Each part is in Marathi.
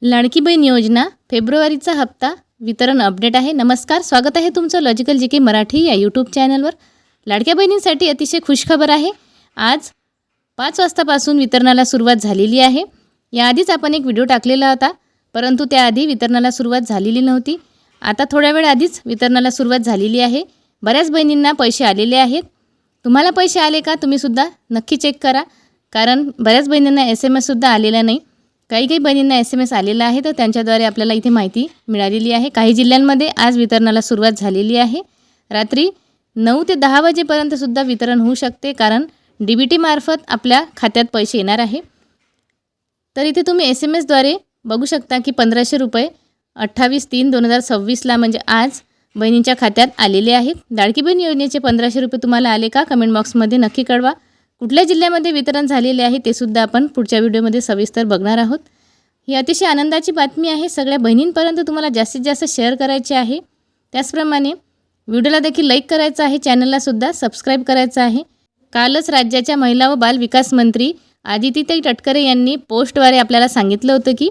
लाडकी बहीण योजना फेब्रुवारीचा हप्ता वितरण अपडेट आहे. नमस्कार, स्वागत आहे तुमचं लॉजिकल जी के मराठी या यूट्यूब चॅनलवर. लाडक्या बहिणींसाठी अतिशय खुशखबर आहे. आज 5 वाजतापासून वितरणाला सुरुवात झालेली आहे. याआधीच आपण एक व्हिडिओ टाकलेला होता, परंतु त्याआधी वितरणाला सुरुवात झालेली नव्हती. आता थोड्या वेळ आधीच वितरणाला सुरुवात झालेली आहे. बऱ्याच बहिणींना पैसे आलेले आहेत. तुम्हाला पैसे आले का तुम्हीसुद्धा नक्की चेक करा, कारण बऱ्याच बहिणींना SMS-सुद्धा आलेला नाही. काही बहिणींना SMS आलेला आहे, तर त्यांच्याद्वारे आपल्याला इथे माहिती मिळालेली आहे. काही जिल्ह्यांमध्ये आज वितरणाला सुरुवात झालेली आहे. रात्री 9 ते 10 वाजेपर्यंतसुद्धा वितरण होऊ शकते, कारण DBT मार्फत आपल्या खात्यात पैसे येणार आहे. तर इथे तुम्ही SMS-द्वारे बघू शकता की 1500 रुपये 28/3/2026ला म्हणजे आज बहिणींच्या खात्यात आलेले आहेत. लाडकी बहीण योजनेचे 1500 रुपये तुम्हाला आले का कमेंट बॉक्समध्ये नक्की कळवा. कुठल्या जिल्ह्यामध्ये वितरण झालेले आहे ते सुद्धा आपण पुढच्या व्हिडिओमध्ये सविस्तर बघणार आहोत. ही अतिशय आनंदाची बातमी आहे. सगळ्या बहिणींपर्यंत तुम्हाला जास्तीत जास्त शेअर करायचे आहे. त्याचप्रमाणे व्हिडिओला देखील लाईक करायचं आहे, चॅनललासुद्धा सबस्क्राईब करायचं आहे. कालच राज्याच्या महिला व बाल विकास मंत्री आदितीताई तटकरे यांनी पोस्टद्वारे आपल्याला सांगितलं होतं की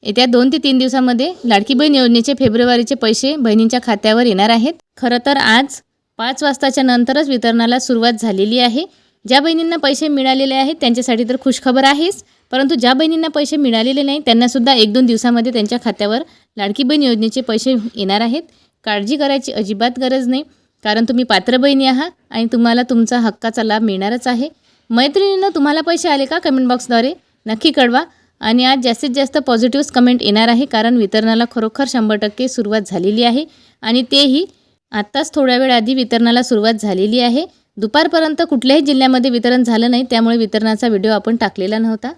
येत्या 2 ते 3 दिवसामध्ये लाडकी बहीण योजनेचे फेब्रुवारीचे पैसे बहिणींच्या खात्यावर येणार आहेत. खरं तर आज 5 वाजताच्या नंतरच वितरणाला सुरुवात झालेली आहे. ज्या बहिणींना पैसे मिळालेले आहेत त्यांच्यासाठी तर खुशखबर आहेच, परंतु ज्या बहिणींना पैसे मिळालेले नाही त्यांनासुद्धा 1-2 दिवसामध्ये त्यांच्या खात्यावर लाडकी बहीण योजनेचे पैसे येणार आहेत. काळजी करायची अजिबात गरज नाही, कारण तुम्ही पात्र बहिणी आहात आणि तुम्हाला तुमचा हक्काचा लाभ मिळणारच आहे. मैत्रिणींनो, तुम्हाला पैसे आले का कमेंट बॉक्सद्वारे नक्की कळवा. आणि आज जास्तीत जास्त पॉझिटिव्ह कमेंट येणार आहे, कारण वितरणाला खरोखर 100% सुरुवात झालेली आहे. आणि तेही आत्ताच थोड्या वेळ आधी वितरणाला सुरुवात झालेली आहे. दुपारपर्यंत कुठल्याही जिल्ह्यामध्ये वितरण झालं नाही, त्यामुळे वितरणाचा व्हिडिओ आपण टाकलेला नव्हता.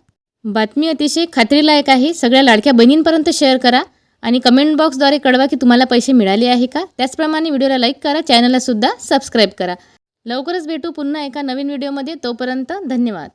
बातमी अतिशय खात्रीलायक आहे. सगळ्या लाडक्या बहिणींपर्यंत शेअर करा आणि कमेंट बॉक्सद्वारे कळवा की तुम्हाला पैसे मिळाले आहे का. त्याचप्रमाणे व्हिडिओला लाईक करा, चॅनललासुद्धा सबस्क्राईब करा. लवकरच भेटू पुन्हा एका नवीन व्हिडिओमध्ये. तोपर्यंत धन्यवाद.